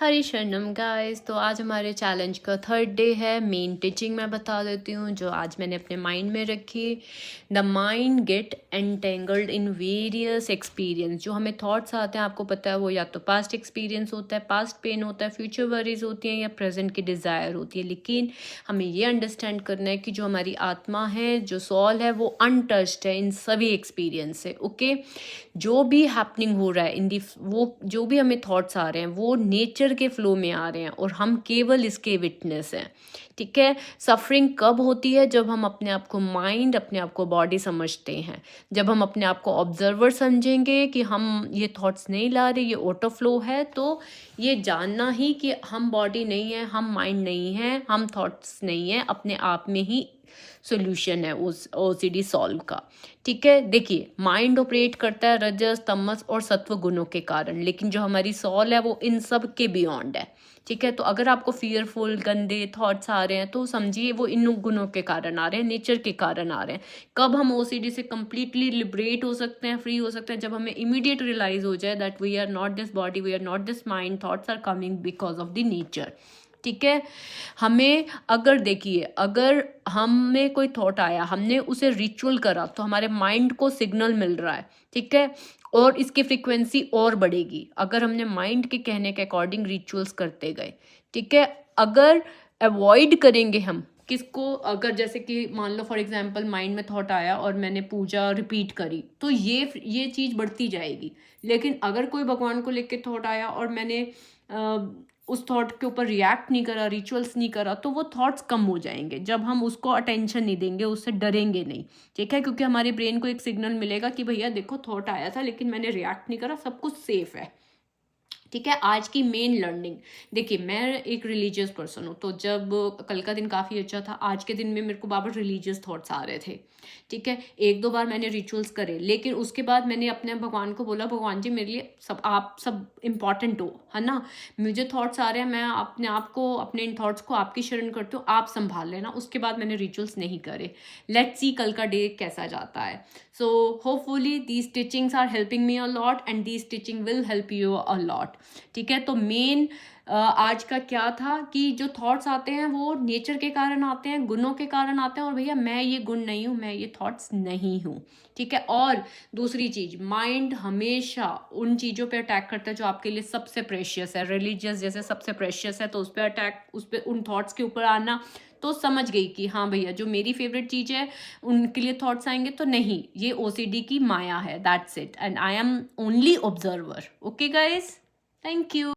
हरी शरणम गाइस। तो आज हमारे चैलेंज का थर्ड डे है। मेन टीचिंग मैं बता देती हूँ जो आज मैंने अपने माइंड में रखी। The mind get entangled in various experience. जो हमें थॉट्स आते हैं, आपको पता है, वो या तो पास्ट एक्सपीरियंस होता है, पास्ट पेन होता है, फ्यूचर वरीज होती हैं, या प्रेजेंट की डिज़ायर होती है। लेकिन हमें ये अंडरस्टैंड करना है कि जो हमारी आत्मा है, जो सोल है, वो अनटच्ड है इन सभी एक्सपीरियंस से। ओके, जो भी हैपनिंग हो रहा है इन दी, वो जो भी हमें थॉट्स आ रहे हैं वो नेचर के फ्लो में आ रहे हैं और हम केवल इसके विटनेस हैं। ठीक है। सफरिंग कब होती है? जब हम अपने आप को माइंड, अपने आप को बॉडी समझते हैं। जब हम अपने आप को ऑब्जर्वर समझेंगे कि हम ये थॉट्स नहीं ला रहे, ये ऑटो फ्लो है, तो ये जानना ही कि हम बॉडी नहीं है, हम माइंड नहीं है, हम थॉट्स नहीं है, अपने आप में ही सोल्यूशन है उस ओसीडी सॉल्व का। ठीक है। देखिए, माइंड ऑपरेट करता है रजस, तमस और सत्व गुणों के कारण, लेकिन जो हमारी सॉल है वो इन सब के बियॉन्ड है। ठीक है। तो अगर आपको फियरफुल गंदे थॉट्स आ रहे हैं तो समझिए वो इन गुणों के कारण आ रहे हैं, नेचर के कारण आ रहे हैं। कब हम ओसीडी से कंप्लीटली लिबरेट हो सकते हैं, फ्री हो सकते हैं? जब हमें इमीडिएट रियलाइज हो जाए that we are not this body, we are not this mind, thoughts are coming because of the nature. ठीक है। हमें अगर देखिए, अगर हमें कोई थॉट आया, हमने उसे रिचुअल करा, तो हमारे माइंड को सिग्नल मिल रहा है। ठीक है। और इसकी फ्रीक्वेंसी और बढ़ेगी अगर हमने माइंड के कहने के अकॉर्डिंग रिचुअल्स करते गए। ठीक है। अगर अवॉइड करेंगे हम किसको, अगर जैसे कि मान लो फॉर एग्जांपल माइंड में थॉट आया और मैंने पूजा रिपीट करी, तो ये चीज़ बढ़ती जाएगी। लेकिन अगर कोई भगवान को लेके थॉट आया और मैंने उस थॉट के ऊपर रिएक्ट नहीं करा, रिचुअल्स नहीं करा, तो वो थॉट्स कम हो जाएंगे जब हम उसको अटेंशन नहीं देंगे, उससे डरेंगे नहीं। ठीक है। क्योंकि हमारे ब्रेन को एक सिग्नल मिलेगा कि भैया देखो, थॉट आया था लेकिन मैंने रिएक्ट नहीं करा, सब कुछ सेफ है। ठीक है। आज की मेन लर्निंग, देखिए, मैं एक रिलीजियस पर्सन हूँ, तो जब कल का दिन काफ़ी अच्छा था, आज के दिन में मेरे को बार बार रिलीजियस थॉट्स आ रहे थे। ठीक है। एक दो बार मैंने रिचुअल्स करे, लेकिन उसके बाद मैंने अपने भगवान को बोला, भगवान जी मेरे लिए सब, आप सब इम्पॉर्टेंट हो, है ना। मुझे थॉट्स आ रहे हैं, मैं अपने आप को, अपने इन थॉट्स को आपकी शरण करती हूँ, आप संभाल लेना। उसके बाद मैंने रिचुअल्स नहीं करे। लेट्स सी कल का डे कैसा जाता है। So hopefully these teachings are helping me a lot and these teaching will help you a lot. ठीक है। तो मेन आज का क्या था कि जो थॉट्स आते हैं वो नेचर के कारण आते हैं, गुणों के कारण आते हैं, और भैया मैं ये गुण नहीं हूँ, मैं ये थॉट्स नहीं हूँ। ठीक है। और दूसरी चीज, माइंड हमेशा उन चीज़ों पे अटैक करता है जो आपके लिए सबसे प्रेशियस है। रिलीजियस जैसे सबसे प्रेशियस है, तो उस पर अटैक, उस पर, उन थॉट्स के ऊपर आना, तो समझ गई कि हाँ भैया जो मेरी फेवरेट चीज़ है उनके लिए थॉट्स आएंगे, तो नहीं, ये ओसीडी की माया है, that's it, and I am only observer. Okay guys, thank you.